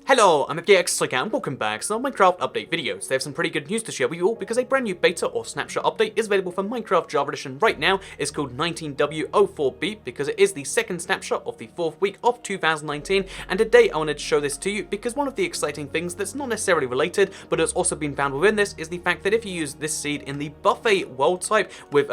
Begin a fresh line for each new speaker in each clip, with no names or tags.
Hello, I'm FGX and welcome back to some Minecraft update videos. They have some pretty good news to share with you all because a brand new beta or snapshot update is available for Minecraft Java Edition right now. It's called 19W04B because it is the second snapshot of the 4th week of 2019, and today I wanted to show this to you because one of the exciting things that's not necessarily related but has also been found within this is the fact that if you use this seed in the buffet world type with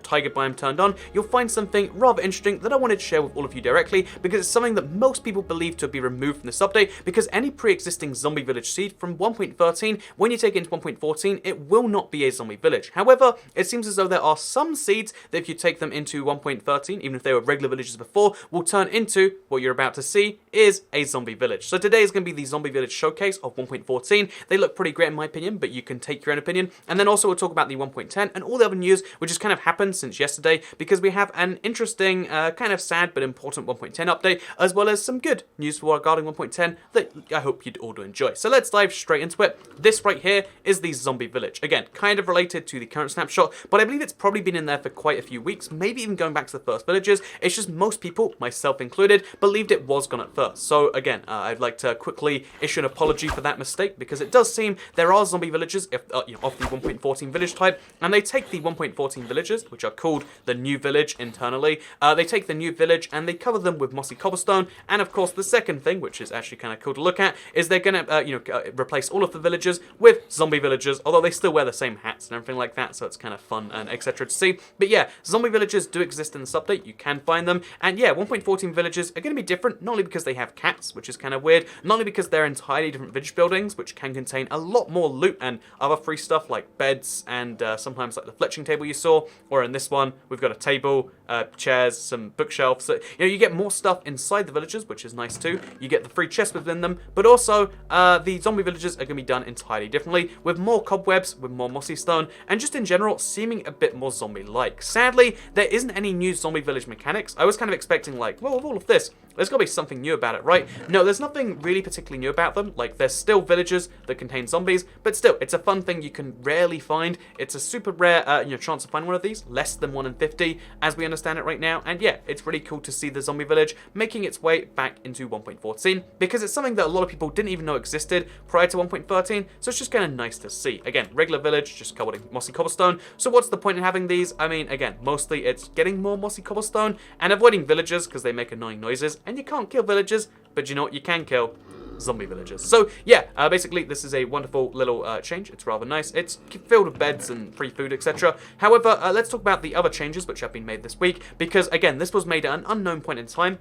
tiger biome turned on, you'll find something rather interesting that I wanted to share with all of you directly because it's something that most people believe to be removed from this update because any pre-existing zombie village seed from 1.13, when you take it into 1.14, it will not be a zombie village. However, it seems as though there are some seeds that if you take them into 1.13, even if they were regular villages before, will turn into what you're about to see is a zombie village. So today is going to be the zombie village showcase of 1.14. They look pretty great in my opinion, but you can take your own opinion. And then also we'll talk about the 1.10 and all the other news which has kind of happened since yesterday because we have an interesting, kind of sad but important 1.10 update, as well as some good news regarding 1.10 that I hope you'd all enjoy. So let's dive straight into it. This right here is the zombie village. Again, kind of related to the current snapshot, but I believe it's probably been in there for quite a few weeks, maybe even going back to the first villages. It's just most people, myself included, believed it was gone at first. So again, I'd like to quickly issue an apology for that mistake because it does seem there are zombie villages of the 1.14 village type, and they take the 1.14 villages, which are called the new village internally. They take the new village and they cover them with mossy cobblestone, and of course the second thing, which is actually kind of cool to look at, is they're going to replace all of the villagers with zombie villagers, although they still wear the same hats and everything like that, so it's kind of fun and etc. to see. But yeah, zombie villagers do exist in this update, you can find them, and yeah, 1.14 villages are going to be different, not only because they have cats, which is kind of weird, not only because they're entirely different village buildings, which can contain a lot more loot and other free stuff like beds and sometimes like the fletching table you saw, or in this one, we've got a table, chairs, some bookshelves, so you get more stuff inside the villages, which is nice too. You get the free chests within them, but also the zombie villages are going to be done entirely differently, with more cobwebs, with more mossy stone, and just in general seeming a bit more zombie-like. Sadly, there isn't any new zombie village mechanics. I was kind of expecting like, well, with all of this, there's got to be something new about it, right? No, there's nothing really particularly new about them. Like, there's still villages that contain zombies, but still, it's a fun thing you can rarely find. It's a super rare chance to find one of these, less than 1 in 50, as we understand it right now. And yeah, it's really cool to see the zombie village making its way back into 1.14, because it's something that a lot of people didn't even know existed prior to 1.13, so it's just kind of nice to see. Again, regular village, just covered in mossy cobblestone. So what's the point in having these? I mean, again, mostly it's getting more mossy cobblestone and avoiding villagers because they make annoying noises, and you can't kill villagers, but you know what you can kill? Zombie villagers. So yeah, basically this is a wonderful little change. It's rather nice. It's filled with beds and free food, etc. However, let's talk about the other changes which have been made this week, because again, this was made at an unknown point in time.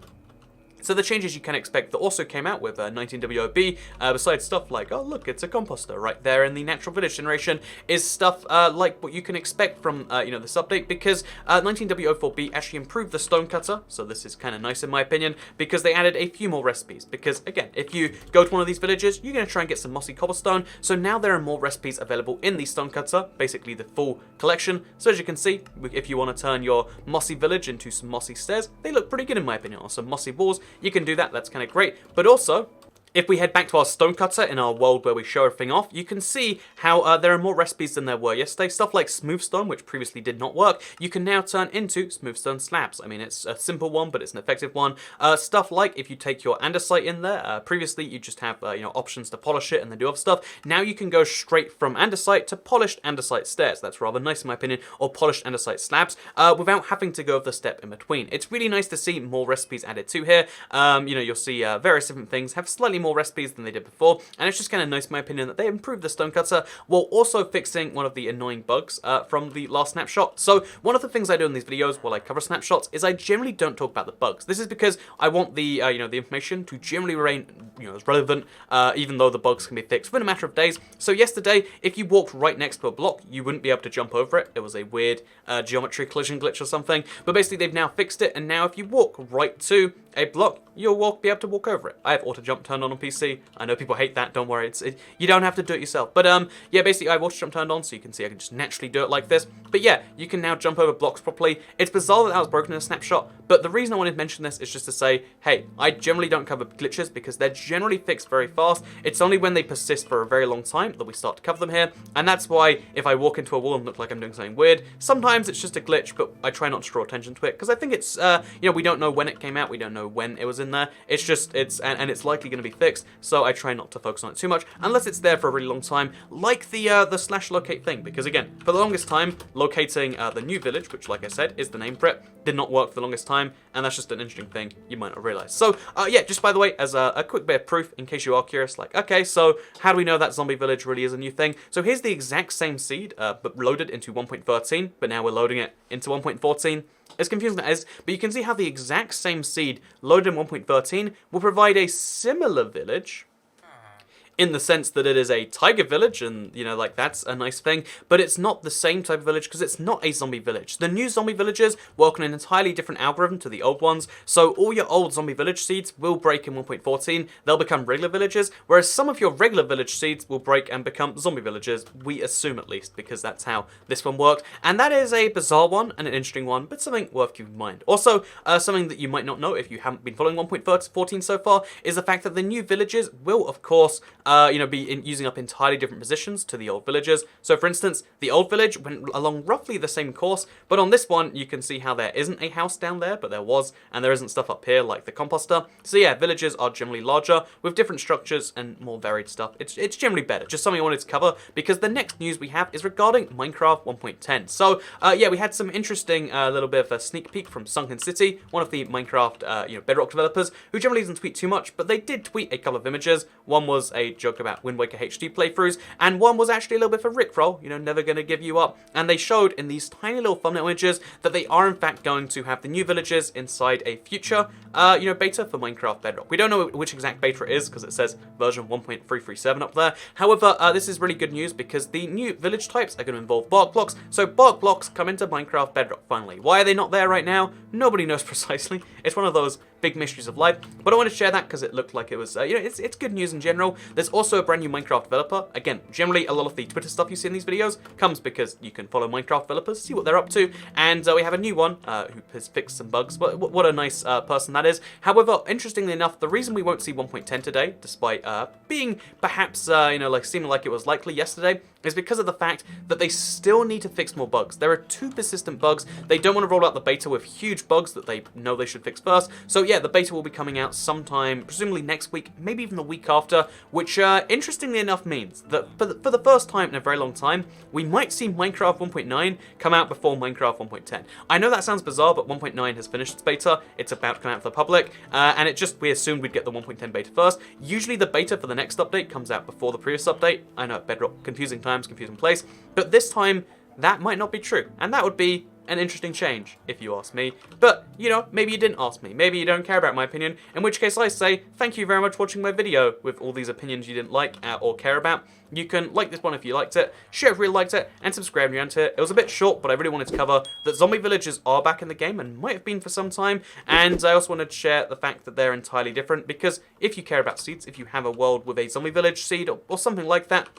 So the changes you can expect that also came out with 19WOB, besides stuff like, oh look, it's a composter right there in the natural village generation, is stuff like what you can expect from this update, because 19W04B actually improved the Stonecutter, so this is kind of nice in my opinion, because they added a few more recipes. Because again, if you go to one of these villages, you're going to try and get some mossy cobblestone, so now there are more recipes available in the Stonecutter, basically the full collection. So as you can see, if you want to turn your mossy village into some mossy stairs, they look pretty good in my opinion, or some mossy walls. You can do that, that's kind of great. But also, if we head back to our Stonecutter in our world where we show everything off, you can see how there are more recipes than there were yesterday. Stuff like smooth stone, which previously did not work, you can now turn into smooth stone slabs. I mean, it's a simple one, but it's an effective one. Stuff like if you take your andesite in there, previously you just have options to polish it and then do other stuff. Now you can go straight from andesite to polished andesite stairs. That's rather nice in my opinion, or polished andesite slabs, without having to go over the step in between. It's really nice to see more recipes added to here. You'll see various different things have slightly more recipes than they did before, and it's just kind of nice in my opinion that they improved the Stonecutter while also fixing one of the annoying bugs from the last snapshot. So one of the things I do in these videos while I cover snapshots is I generally don't talk about the bugs. This is because I want the the information to generally remain as relevant, even though the bugs can be fixed within a matter of days. So yesterday, if you walked right next to a block, you wouldn't be able to jump over it. It was a weird geometry collision glitch or something, but basically they've now fixed it, and now if you walk right to a block, you'll be able to walk over it. I have auto jump turned on PC. I know people hate that, don't worry, you don't have to do it yourself. But yeah, basically I have auto jump turned on, so you can see I can just naturally do it like this. But yeah, you can now jump over blocks properly. It's bizarre that was broken in a snapshot, but the reason I wanted to mention this is just to say, hey, I generally don't cover glitches because they're generally fixed very fast. It's only when they persist for a very long time that we start to cover them here, and that's why if I walk into a wall and look like I'm doing something weird, sometimes it's just a glitch, but I try not to draw attention to it because I think it's, we don't know when it came out, we don't know know when it was in there. It's just, and it's likely going to be fixed, so I try not to focus on it too much, unless it's there for a really long time, like the slash locate thing, because again, for the longest time, locating the new village, which like I said, is the name for it, did not work for the longest time, and that's just an interesting thing you might not realize. So, yeah, just by the way, as a quick bit of proof, in case you are curious, like, okay, so how do we know that zombie village really is a new thing? So here's the exact same seed, but loaded into 1.13, but now we're loading it into 1.14. As confusing as it is, but you can see how the exact same seed loaded in 1.13 will provide a similar village, in the sense that it is a tiger village, and, you know, like, that's a nice thing, but it's not the same type of village because it's not a zombie village. The new zombie villages work on an entirely different algorithm to the old ones, so all your old zombie village seeds will break in 1.14, they'll become regular villages, whereas some of your regular village seeds will break and become zombie villages, we assume at least, because that's how this one worked, and that is a bizarre one and an interesting one, but something worth keeping in mind. Also, something that you might not know if you haven't been following 1.14 so far, is the fact that the new villages will, of course, you know, be using up entirely different positions to the old villages. So for instance, the old village went along roughly the same course, but on this one, you can see how there isn't a house down there, but there was, and there isn't stuff up here like the composter. So yeah, villages are generally larger, with different structures and more varied stuff. It's generally better, just something I wanted to cover, because the next news we have is regarding Minecraft 1.10. So yeah, we had some interesting little bit of a sneak peek from Sunken City, one of the Minecraft you know, Bedrock developers, who generally doesn't tweet too much, but they did tweet a couple of images. One was a joke about Wind Waker HD playthroughs, and one was actually a little bit for Rickroll, you know, never gonna give you up, and they showed in these tiny little thumbnail images that they are in fact going to have the new villages inside a future, you know, beta for Minecraft Bedrock. We don't know which exact beta it is, because it says version 1.337 up there. However, this is really good news, because the new village types are going to involve bark blocks, so bark blocks come into Minecraft Bedrock finally. Why are they not there right now? Nobody knows precisely. It's one of those big mysteries of life, but I want to share that because it looked like it was, you know, it's good news in general. There's also a brand new Minecraft developer. Again, generally a lot of the Twitter stuff you see in these videos comes because you can follow Minecraft developers, see what they're up to, and we have a new one who has fixed some bugs. What a nice person that is. However, interestingly enough, the reason we won't see 1.10 today, despite being perhaps, you know, like seeming like it was likely yesterday, is because of the fact that they still need to fix more bugs. There are 2 persistent bugs. They don't want to roll out the beta with huge bugs that they know they should fix first. So yeah, the beta will be coming out sometime, presumably next week, maybe even the week after, which interestingly enough means that for the first time in a very long time, we might see Minecraft 1.9 come out before Minecraft 1.10. I know that sounds bizarre, but 1.9 has finished its beta. It's about to come out to the public, and we assumed we'd get the 1.10 beta first. Usually the beta for the next update comes out before the previous update. I know, Bedrock, confusing times, confusing place, but this time that might not be true, and that would be an interesting change, if you ask me. But, you know, maybe you didn't ask me. Maybe you don't care about my opinion, in which case I say, thank you very much for watching my video with all these opinions you didn't like or care about. You can like this one if you liked it, share if you really liked it, and subscribe if you're into it. It was a bit short, but I really wanted to cover that zombie villages are back in the game, and might have been for some time, and I also wanted to share the fact that they're entirely different, because if you care about seeds, if you have a world with a zombie village seed or something like that,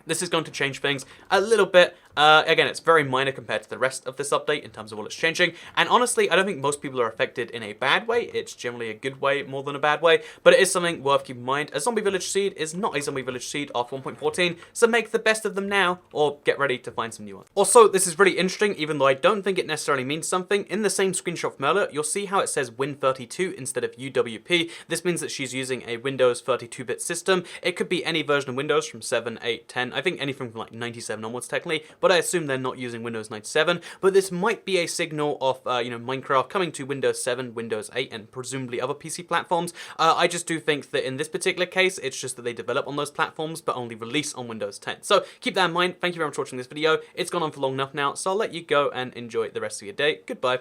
this is going to change things a little bit. Again, it's very minor compared to the rest of this update in terms of what it's changing, and honestly, I don't think most people are affected in a bad way. It's generally a good way more than a bad way, but it is something worth keeping in mind. A zombie village seed is not a zombie village seed after 1.14, so make the best of them now, or get ready to find some new ones. Also, this is really interesting, even though I don't think it necessarily means something. In the same screenshot from earlier, you'll see how it says Win32 instead of UWP. This means that she's using a Windows 32-bit system. It could be any version of Windows from 7, 8, 10, I think anything from like 97 onwards technically, but I assume they're not using Windows 97, but this might be a signal of, you know, Minecraft coming to Windows 7, Windows 8, and presumably other PC platforms. I just do think that in this particular case, it's just that they develop on those platforms, but only release on Windows 10. So keep that in mind. Thank you very much for watching this video. It's gone on for long enough now, so I'll let you go and enjoy the rest of your day. Goodbye.